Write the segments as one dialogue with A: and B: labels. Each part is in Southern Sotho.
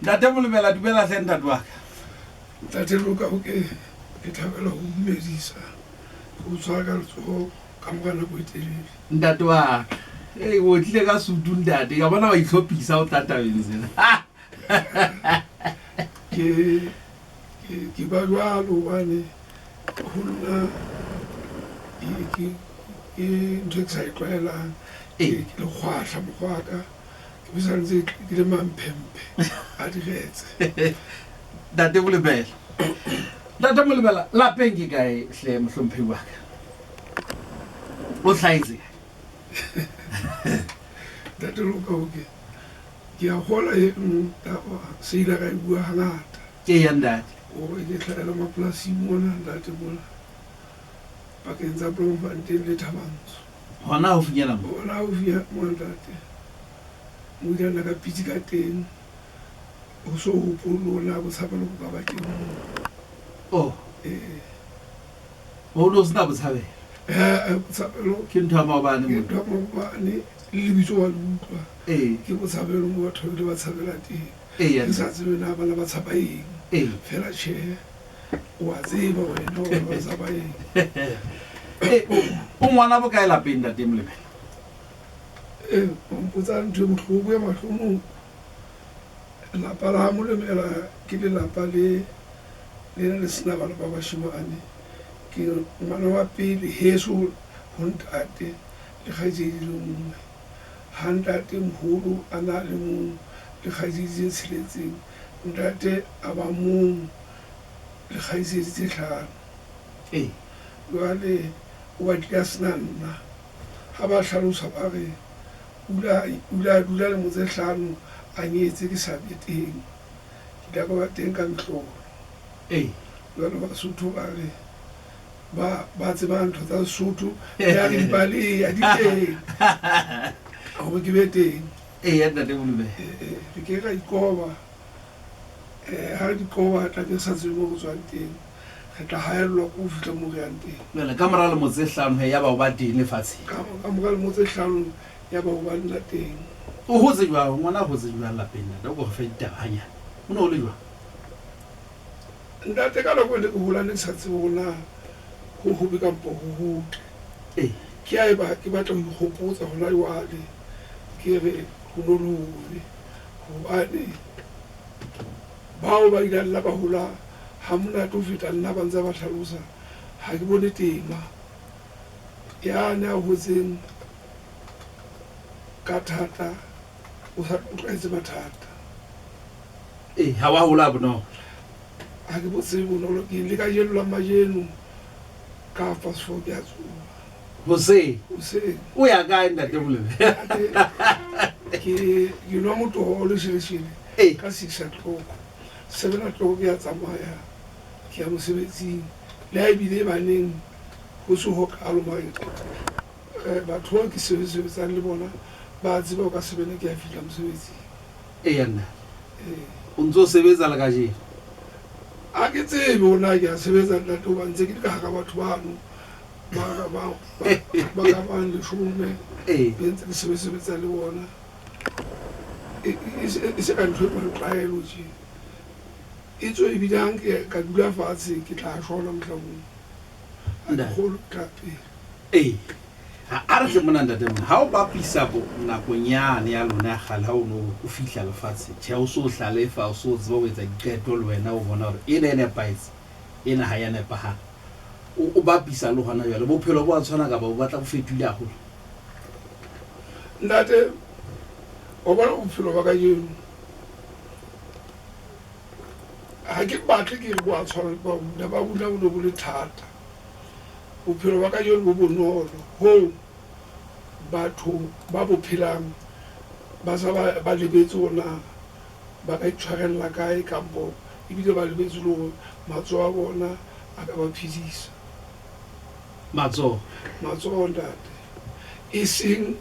A: Ntate Molebela dumela hle ntate wa ka.
B: Ntate Luka o ke thabela ho dumedisa o tshwara ka letsoho ka mora nako e telele.
A: Ntate wa ka o tlile ka sutu ntate ka bona wa itlhophisa o tatabeng sena.
B: Ke ba jwalo hobane ho nna ke ntho e ke sa e tlwaelang ke le kgwahla mokgwaka ke bisa ntse ke le mamphemphe a diretse.
A: Ntate Molebela lapeng ke kae hle mohlomphehi wa ka o hlahetse
B: Ntate Luka o ke a kgola taba se ile ka e bua hangata
A: ke ya ntate
B: o ke hlahela mapolasing mona ntate mona pakeng tsa Bloemfontein le Thabantsho
A: hona ho finyela mo
B: hona ho fia mona ntate mo ile nna ka pitsi ka teng o so hopolo na bo tshabelo ka ba teng
A: o no sna botshabelo
B: botshabelo
A: ke ntho ya maobane mo
B: ntho ya maobane le bitso wa lutwa ke botshabelo mo batho le ba tshabela teng ke sa tsebe na bana ba tshaba eng fela tjhe wa tseba wena o ba tshaba eng
A: o ngwana bo kae lapeng ntate Molebela
B: o mpotsa ntho e bohloko ya mahlonong lapa la Molebela ke le lapa le le sena bana ba bashimane ke ngwana wa pele heso ho ntate le kgaitsedi le mongwe ha ntate moholo a na le mong le kgaitsedi tse tsheletseng ntate a ba mong le kgaitsedi tse hlano jwale o batlile a sena nna ha ba hlalosa ba re ula le motse hlano a nyetse ke sa be teng ke ka ba teng ka ntlolo jwale Basotho ba re ba tseba ntho tsa Sesotho ya re dipale ya di teng ho ke be teng
A: ya ntate Molebela
B: re ke ra ikoba ha di koba tla ke sa tsebe mo tswang teng re tla haellwa go fihla mo re yang teng
A: jwale ka mora le motse hlano ya ba o ba teng lefatsheng
B: ka mora le motse hlano ya ba o ba nna teng
A: o hotse jwang ngwana ho hotse jwang lapeng ntate o go fe ditaba hanyane o ne o le jwang
B: ntate ka nako le ke hola ne sa tsebe bona ho hobe ka mpo ho hotle ke a ba ke batla ho ikgopotsa hona jwale ke re ho no lone hobane bao ba ile la ba hola ha mona to feta nna ba ntse ba hlalosa ha ke bone tema ya ne a hotseng ka thata o sa tlwaetse mathata
A: ha wa hola bonolo
B: ha ke botse bonolo ke le ka jelo la majeno ka fasfo ke a tsuba
A: hose o ya kae ntate Molebela
B: ke no moto le shele ka 6 o'clock 7 o'clock ya tsamaya ke ya mosebetsing le ha ibile baneng ho se ho kalo mai batho ba ke sebetsang le bona ba tseba ka sebele ke ya fihla mosebetsing
A: nna o ntso sebetsa le ka je
B: a ke tsebe ona ke a sebetsa nna to ba ntse ke ka ga batho bano ba ka bang le shume bentse ke sebetsa le bona e se ka ntho ba tlaelo je itso e bidang ke ka dula fatshe ke tla shona mohlabong a kholo tape
A: a re tle mona ntate mona ha o bapisa bo nakong yane ya lona ya gale ha o no o fihla lefatshe tjhe o so hlalefa o so tseba ho etsa diqeto le wena o bona hore e ne nepaetse e na ha ya nepahala o bapisa le hona jwale bophelo bo a tshwana ka ba o batla go fetile haholo
B: ntate o bona bophelo ba ka jeno ha ke batle ke bo a tshwana ba bula bo le thata bophelo ba ka jeno bo bonolo ho batho ba bo phelang ba sa ba lebetse ona ba ka itshwarella kae kampo ebile ba lebetse le hore matsoho a bona a ka ba phedisa
A: matsoho
B: ntate e seng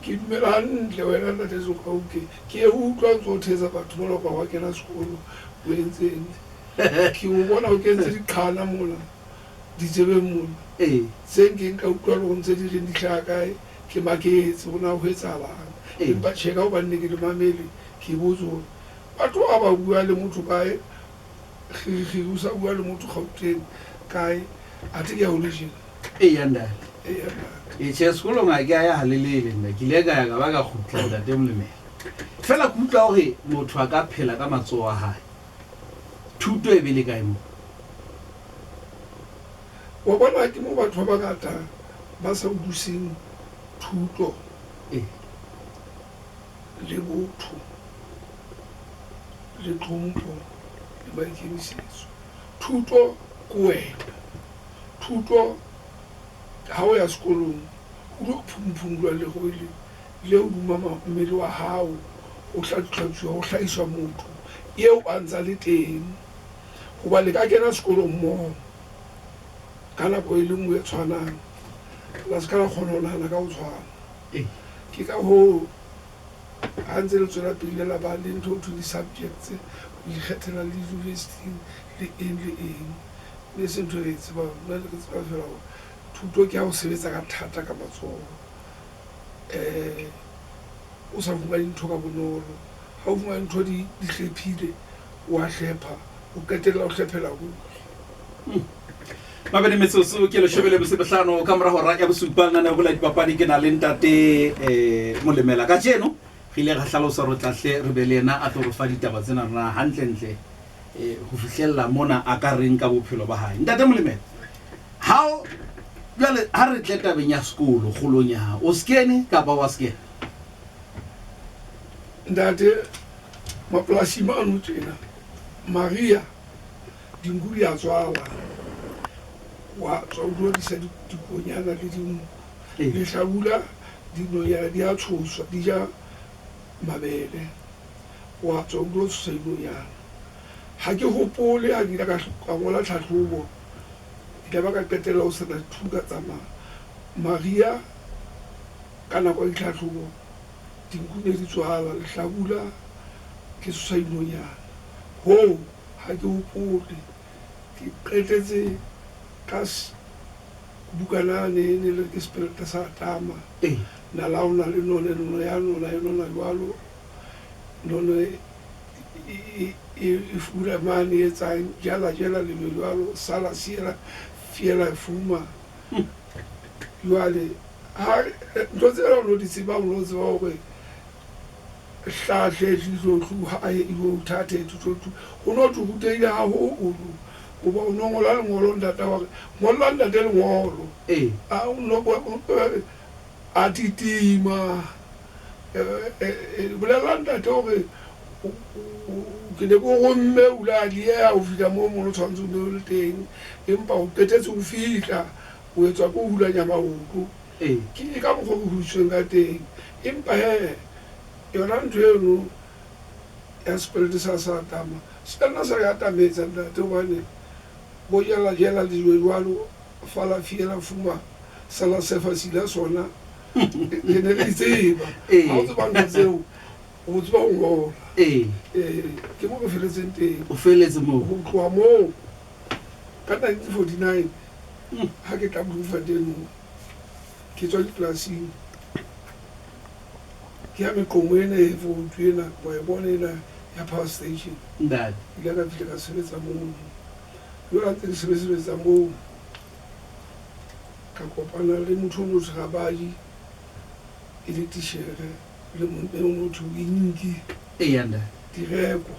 B: ke dumela hantle wena ntate Zokauke ke utlwa ntso thetsa batho ba ba wa kena sekolo o entseng ke o bona o kentse diqhana mona di tsebe mona se ke nka utlwa le go ntse di reng di tlha kae ke maketse bona ho etsahalang empa tjheka o banne ke le mamele ke botso batho a ba bua le motho kae ge o sa bua le motho Gauteng kae a te ke a o le jela
A: yanda e che sekolong a ke a ya halelele nna ke ile ka ya ka ba ka khutla ntate Molemela fela ke utlwa hore motho a ka phela ka matsoho a hae thuto e be le kae mo
B: wa bona ke mo batho ba bangata ba sa utlwiseng thuto le botho le tlhompho le maikemisetso thuto ke wena thuto ha o ya sekolong o lo phumphumulwa le go ile le o duma mmele wa hao o tlatswa o hlaiswa motho eo a ntsa le teng go ba le ka kena sekolong mo kana go ile mo e tshwanang la se kana kgona nahana ka o tshwana ke ka ho a ntse le tswela pele la ba le ntho to the subjects o ikgethela le university le eng le se ntho e tseba le ke tseba fela thuto ke ha o sebetsa ka thata ka matsoho o sa fumane ntho ka bonolo ha o fumane ntho di hlephile o a hlepha o qetella o hlephela go
A: mabedi metsotso ke le shebele bose behlano ka mora hora ya bosupa nna go la dipapadi ke na le ntate Molemela ka jeno re ile ga hlalosa re tlahle re be le ena a tlo re fa ditaba tsena rena hantlentle go fihlella mona a ka reng ka bophelo ba hae ntate Molemela how jale ha re tle tabeng ya sekolo kgolong ya hao o skene ka ba wa skene
B: ntate mapolasi mano tsena Maria dingudi ya tswala wa tswa di sa dikonyana le ding le hlabula dinoya di a tshoswa di ja mabele wa tswa o se dinoya ha ke hopole a dira ka ngola tlhahlobo ke ba ka qetela o se na thuka tsama Maria kana go itlhahlobo dingune di tswala le hlabula ke se dinoya ho ha ke hopole ke qetetse kas bukana ne le ke spelta sa tama na launa le no ya no jwalo no e fura mani e tsa jala le jwalo sala fiela fuma jwale ha ntse lo di tsiba lo tswa go hlahle dizo tlu ha e go thathe tu ono tu hutela ha ho o ba no ngola le ngolo ndata wa ngola ndata le ngolo a no a titima bolela ndata o re ke ne go gomme o la di ya o fika mo mo tshwantse o le teng empa o qetetse o fika o etswa go hula nya maoto ke ka go go hutshweng ka teng empa yona ntho eno ya spirit sa tama sena sa ya tametsa ndate bane bo jela le jwalo fala fiela fuma sala sefa sila sona ke ne le tseba ha o tseba ntseo o tseba o ngola ke mo go feletseng teng
A: o feletse mo
B: go tloa mo ka 1949 ha ke tla bufa teng ke tswa dipolasing ke ya meqomo ena e fotuena wa e bona ena ya power station
A: ndad
B: ile ka fitla ka sebetsa mo yo a tse sebetsa mo ka kopana le motho o motho ga baji e le tishere le motho o inki
A: yanda
B: direko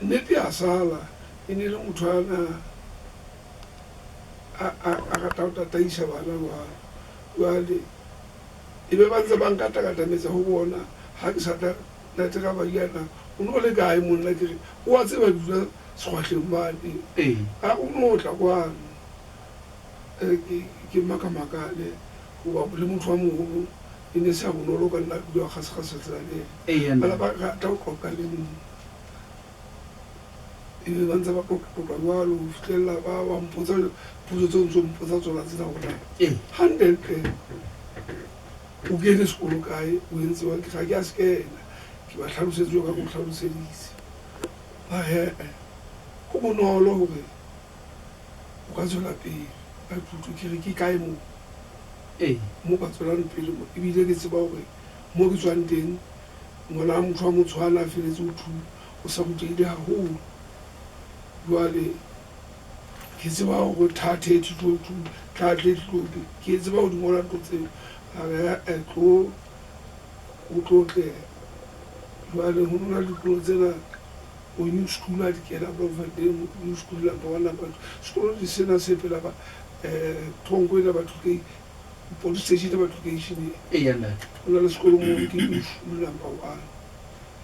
B: nete ya sala e ne le motho ana a rata o tataisa bana jwale e be ba ntse ba nkata-katametsa go bona ga ke sa natega badiana o ne o le kae monna kere o a tseba dula sekgwatlheng mane a o ne o tla kwano ke makamakale goba le motho wa mogolo e ne se a bonolo ka nna dula gase-gase-tselane bala ba rata o qoqa le nna e be ba ntse ba qoqa jalo o fitlhelela ba bampotsa puso tse ntse mpotsa tsona tsena gona handelpe o kene sekolo kae o entse wa ga ke a sekena ke ba tlhalosetse ka go tlhalosedise go bonolo gore o ka tswela pele ka thuto ke re ke kae mo ka tswelang pele mo ebile ke tseba gore mo ke tswang teng ngwana motho wa motshwana a feletse o thulo o sa botseile haholo jwale ke tseba go thathe thuto tlhatle tlope ke tseba go dingola ntho tseo a tlo o tlotle jwale go nna dikolo tsena o new school a di kena Bloemfontein new school number 1 number 2 sekolo di sena se pela ba thongo ena batho ke police station e batho ke ishine o na le sekolo mo ke new school number 1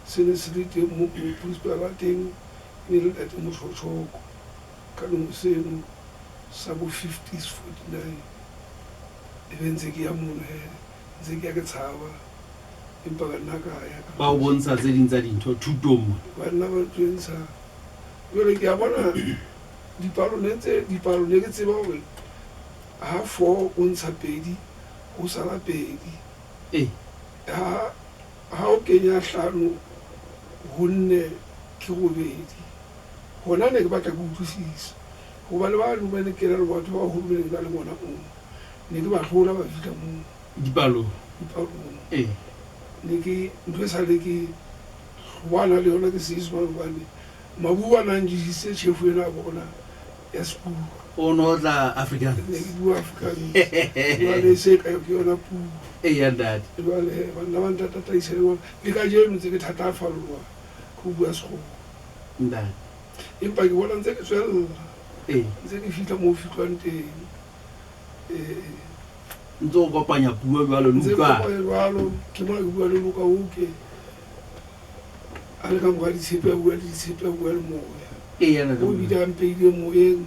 B: sene se le teng mo principal wa teng ne le tate Motshotshoko ka no seno sa bo 50s 49 e bentse ke ya mono he ntse ke ya ke tshaba empa ka nna ka ya
A: ba o bontsha tse ding tsa dintho thutong mo
B: ba nna ba tsentsha jwale ke a bona dipalo ne ke tseba gore ha 4 o ntsha pedi o sala pedi ha o kenya 5 ho 4 ke robedi hona ne ke batla go utlwisisa go ba le ba le bane ke le batho ba ho le ba le bona o ne ke ba hlola ba fitla mo
A: dipalo
B: ne ke ntwe sa le ke wana le yona ke se iswa bane mabua nang di se chefu ena bona ya school
A: o no tla Africa
B: ne ke bua African wale se ka yo yona pu
A: ya dad
B: wale bana ba ntata isele bona le ka je ntse ke thata falwa go bua se go
A: nda
B: empa ke bona ntse ke tswela ntse ke fitla mo fitlwang teng
A: ntse o kopanya puo jwalo le utlwa
B: ke mo ke bua le luka uke ale ka mo ga ditshepe bua le ditshepe bua le moya
A: yana
B: o bida mpile moyeng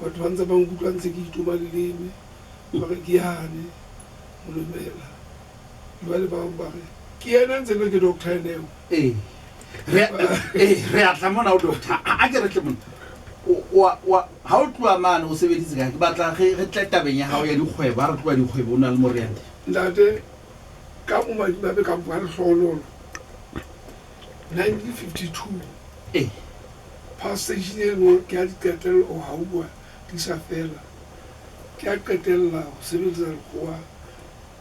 B: batho ba ntse ba nkutlwa ntse ke itoma leleme ba re ke yane mo lemela jwale ba re ke yena ntse le ke doctor neo
A: re a tla mona o doctor a ke re tle mona wa ha o tloa mane o sebeditse ka ke batla re tle tabeng ya hao ya dikgwebo a re tloa dikgwebo o na le moriane
B: ntate ka mo madimabe ka mo le hlololo 1952 past station eno ke a diqetella o haua di sa fela ke a qetella ho sebetsa lekgowa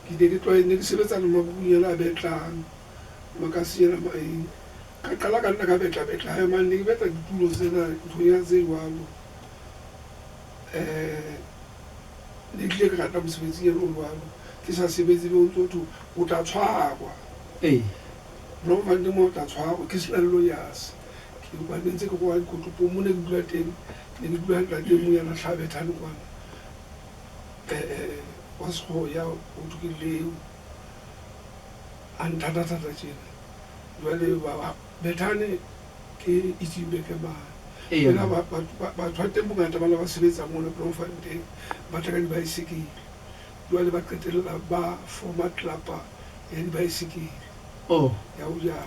B: ke ne ke sebetsa le mabunyela a betlang makasiyela maeng ka qala ka nna ka betla ha man ne ke betla ditulo tsena ntho ya tse jwalo ne ke ka rata mosebetsi ya jwalo ke sa sebetse le ntho o tla tshwarwa no mande mo tla tshwarwa ke sena lo yas ke ba ntse ke go wa dikotopo mo ne ke dula teng ne ke dula ka teng mo ya na tlhabethane kwana wa se ya o tukileo antata tjena jwale ba bethane ke itsimbe ke ba ena ba tshwate bongata bana ba sebetsa mo le Bloemfontein ba tla ka di bicycle jwale ba qetella ba format club ya di bicycle ya o ja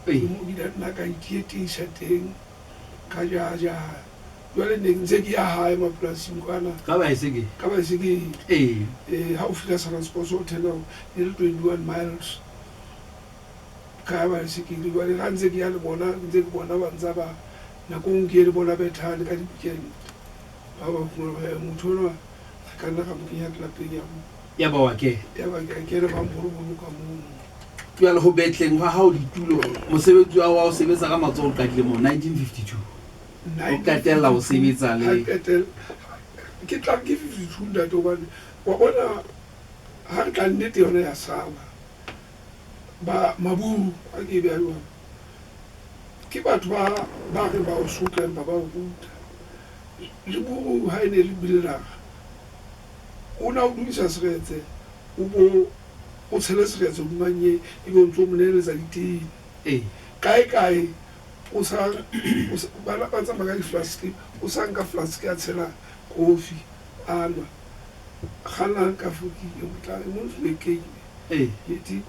B: mo di na ka itietisa teng ka ja jwale ne ntse ke ya hae mapolasing kwana
A: ka bicycle
B: ha o fila sa transport hotel e le 21 miles ka bicycle jwale ga ntse ke ya le bona ntse ke bona ba ntsa ba nakong ke le bona bethane ka di-weekend ba motho ona ka nna ga mo kenya tlapeng
A: ya ba wa ke
B: re ba mborobolo ka moo
A: jwale ho betleng wa hao ditulo mosebetsi wa o sebetsa ka matsoho ka dilemo 1952 o qetella o sebetsa le
B: ke tla ke 52 ntate hobane wa bona ha re tla nnete yona ya sala ba maburu a ke be a yona ke batho ba re ba o sotla empa ba o ruta le buru ha e ne le bileraga o na o dumisa seretse o tshele seretse dumanye e be o ntse o moneletsa ditene kae o sa ba tsamaya ka di-flask o sa nka flask a tshela kofi a nwa gana ka fokile motla mo flekeng yeti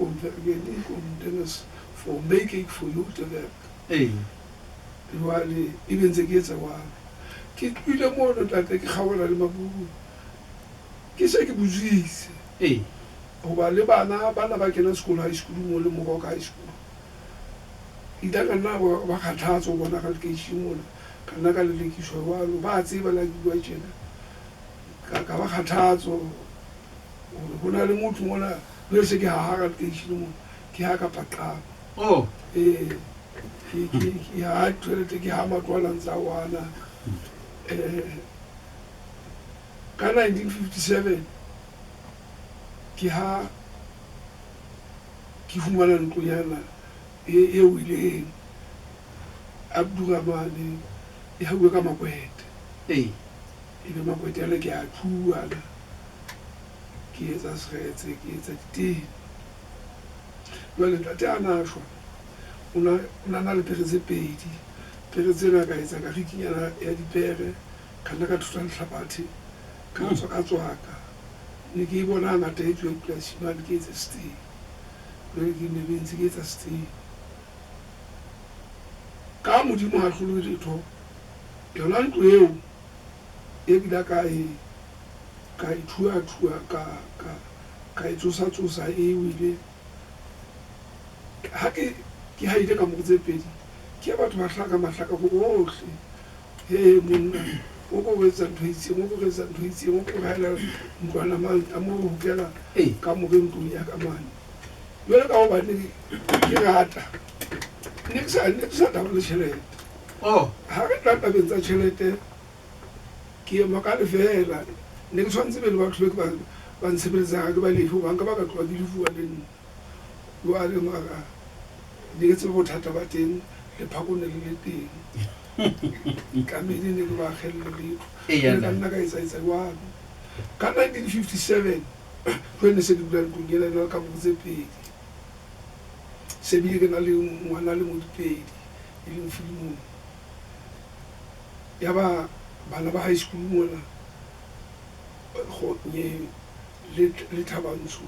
B: Dennis for making for you to work jwale e be ntse ke etsa jwalo ke tlile mo ntate ke kgaola le maburu ke se ke butswitse goba le bana ba kena sekolo high school mo le mogo ka high school idaka nna ba kgathatso bona ka lekeišeng mona ka nna ka lelekiswa jalo ba tseba la ke bua tjena ka ba kgathatso go na le motho mona le se ke ha ga lekeishene mo ke ha ka Paqapa
A: Oh,
B: ke ha toilet ke ha matwala ntsa wana ka 1957 ke ha ke fumana ntlonyana e wileng Abdurrahmane e hauwe ka Makwete
A: hey,
B: ebe Makwete ale ke a thuana ke etsa seretse ke etsa diteng jwale ntate a nashwa o na le pere tse pedi pere tsena ka etsa ka rikinyana ya dipere ka nna ka thusa lehlabathe ka tswaka ne ke bona ngata e tswe polasing mane ke etsa stay jwale ke ne bentse ke etsa stay ka modimo a hlolo letho yona ntlo eo e bila ka ithua ka tsosa e wile ha ke haile ka mo tse pedi ke batho ba hlaka mahlaka go ohle he monna o go wetsa ntho itseng o go wetsa ntho itseng o go haela ntlwana mang a mo hokela ka mo re ntlo ya ka mane jwale ka hoba ne ke rata ne ke sa taba le tjhelete ha re tla tabeng tsa tjhelete ke ema ka lefela ne ke tshwanetse be le batho ba ntshebeletsang ke ba lefu banka ba ka tloa ke lefuwa le nna jwale mara ne ke tsebe bothata ba teng lephako ne le le teng kamedi ne ke ba kgelle letho ka nna ka etsa jwalo ka 1957 jwale ne se ke dula ntlong ena le ka mo tse pedi se bile ke na le ngwana le mo dipedi e leng filimong ya ba bana ba high school mona nye le Thabantsho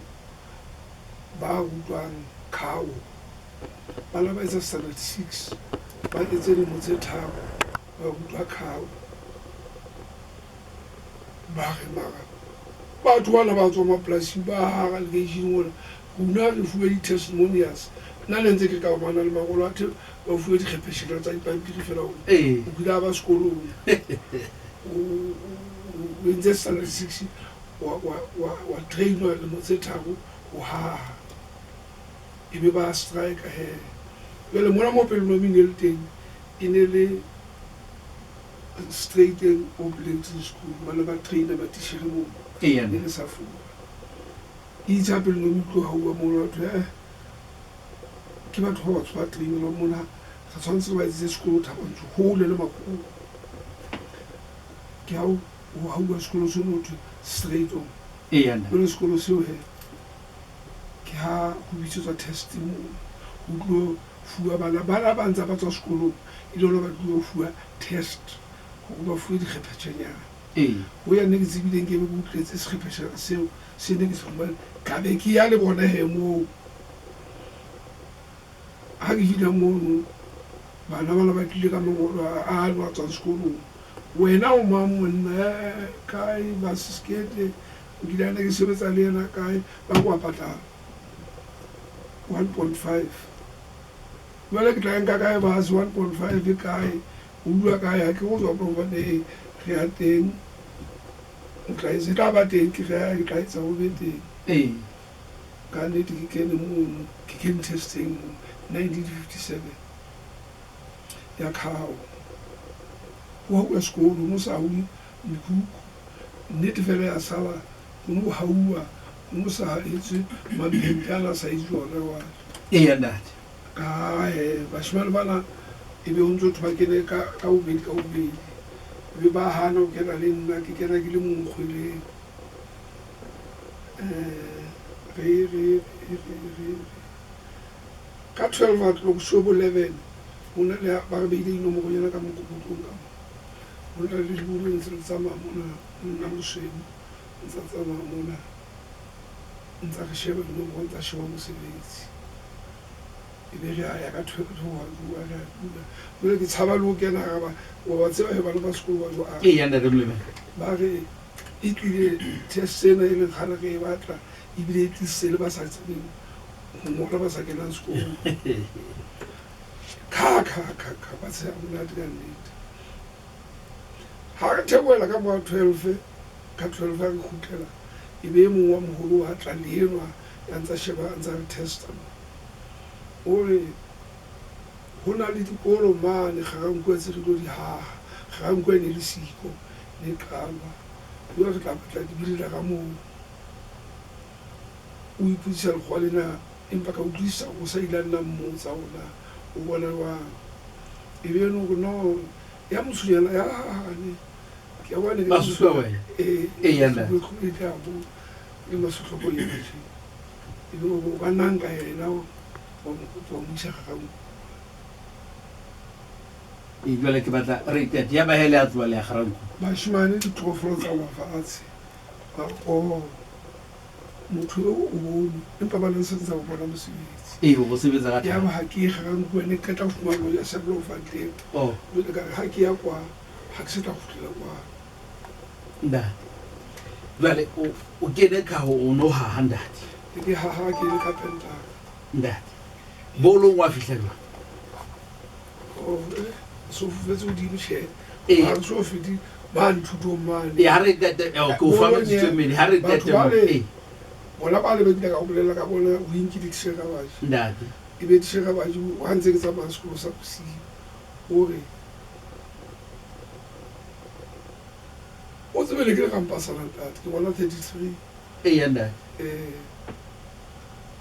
B: ba rutwang khao bana ba etsa standard 6 ba etse le motse tharo ba rutwa khao ba re mara batho bana ba tswa mapolasing ba hara lekeishene mona rona re fuwe di-testimonials nna ne ntse ke ka mana le magolo a ba fuwe dikgepešhela tsa dipampiri fela o bile a ba sekolong o entse standard 6 wa trainwa le motse tharo o haha e be ba strike he jwale mona mo Pelonomeng e le teng e ne le straight Oakland school bana ba trainer ba tishere mo ne le sa fuwa itse Pelonomeng tlo hauwa mona batho ke batho ba tswa trainer mona sa tshwanetse ba itse sekolo Thabantsho hole le makgolo ke hao o hauwa sekolo se motho straight on le sekolo seo he ke ha go bitsetswa testimony o tlo fuwa bana ba ntse ba tswa sekolong e le ba tlo fuwa test go ba fuwe dikgephetšhanyana go ya ne ke tsebileng ke be ke utlwetse sekgephetšhana seo se ne ke se gomane ka be ke ya le bona he moo ha ke fila mono bana ba tlile ka mangolo a no a tswang sekolong wena o mang monna kae ba seskete o kile ne ke sebetsa le yena kae ba go patala 1.5 jwale ke tla nka kae ba 1.5 kae o dua kae ha ke go tswa mo bane re a teng o tla itse tla ba teng ke ga ke tla itse go be teng ka nnete ke kene mono ke kene testing 1957 ya khao wa sekolo mo sa hui mekuku nnete fela ya sala mo hauwa mo sa etse mabentana sa izona wa
A: ndati
B: ka bashimane bana e be untso thwa kene ka ubedi be ba hana o kena le nna ke kena ke le monkgwele re ka 12 o'clock shobo 11 una le ba re beile ino mo go yena ka mokoputlong ka mo una le dibulo ntse le tsamaya mona nna moshemo ntse tsamaya mona ntse re sheba dilo mo ntse sheba mosebetsi e be re ya ka 12 wa bua re bua bule ke tshaba lo kena ga ba wa tseba he bana ba sekolo ba jo a
A: yanda re mleme
B: ba re e tlile test sena e le gana ke e batla e bile e tlisele ba sa tsebeng mo ba sa kena sekolo ka ba se mona di ka nnete ha re theoela ka mo 12 ka 12 ga re khutlela e be mongwe wa moholo wa tla lenwa ya ntsa sheba ntsa re testa o re ho na le dikolo mane ga nkwe tse re go di ha ga nkwe ne le siko ne kama yo re tla batla di bile ga mo o iputsela go lena empa ka utlwisa go sa ilana mo tsa ona o bona wa e be no no ya motsunyana ya ne ke wa ne
A: ba suwa wa yanda
B: go ita bo e masutlo go le tshi e go ba nanga ena o mo isa ga mo
A: e jwale ke batla re tet ya ba hele a tswa le garanko
B: ba shimane di trofolo tsa mafatshe ba o motho o bone empa ba leng se tsa go bona mosebetsi
A: go sebetsa ka
B: ya ba ha ke ga go ne ka tla fumana ya seblo fante le ka ha ke ya kwa ha ke se tla khutlela kwa
A: nda jwale o kene ka ho no ha handati
B: ke ha ke le ka penta
A: nda bolo wa fihlelwa
B: so fetso di mche ba so fiti ba nthuto mane
A: ya re tete ko fa ba tsemeni ha re tete
B: bona ba le be ka go bolela ka bona o inki di tshega ba
A: ndate
B: e be tshega ba ju wa ntse ke tsa ba sekolo sa pusi ore o tsebele ke ga mpasa la tate ke bona 33
A: yanda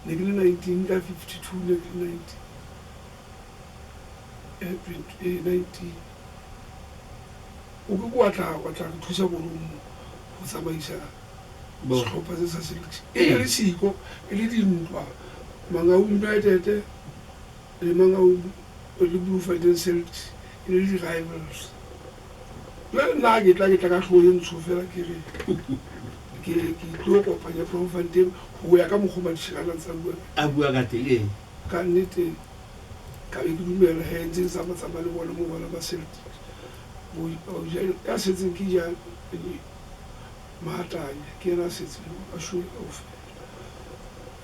B: ne ke le 19 ka 52 ne ke 19 19 o ke kwa tla ke thusa bolomo go tsamaisa setlhopha se sa selection e le siko e le dintwa Mangaung United le Mangaung le Blue Fighting Celtics e le di-rivals jwale nna ke tla ka tlhogo e ntsho fela ke re ke tlo kopanya Bloemfontein go ya ka mokgwa madishirana tsa
A: bua ka teng
B: ka nnete ka be ke dumela he ntse ke tsamaya le bona mo bana ba Celtic ya setseng ke ja mahatanya ke ena setseng a shwe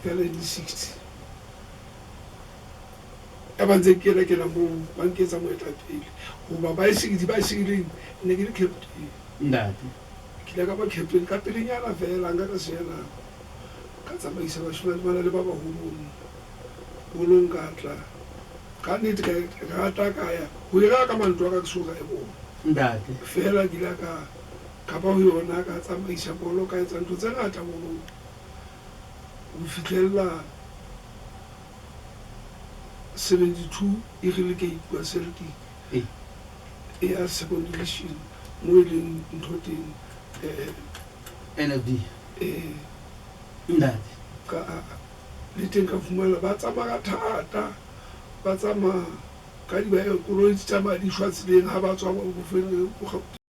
B: fela di 60 ya ba ntse ke la mo ba nketsa moetapele goba ba isigileng ne ke le captain
A: ndate
B: ke la ka ba captain ka pelenyana fela nka ka sena ka tsamaisa bashimane bana le ba baholo nka tla ka nnete ka rata ka ya go ira ka mantwa ka soka e bona
A: ndate
B: fela ke la ka ba ho yona ka tsamaisa bolo ka etsa ntho tse ngata bolo o fitlhella 72 e re le ke ikwa Celtic e ya second division mo e leng ntho teng
A: NFD ndate
B: ka le teng ka fumana ba tsamaya thata ba tsamaya ka di ba koloi tsa madi shwa tseleng ha ba tswa go fela go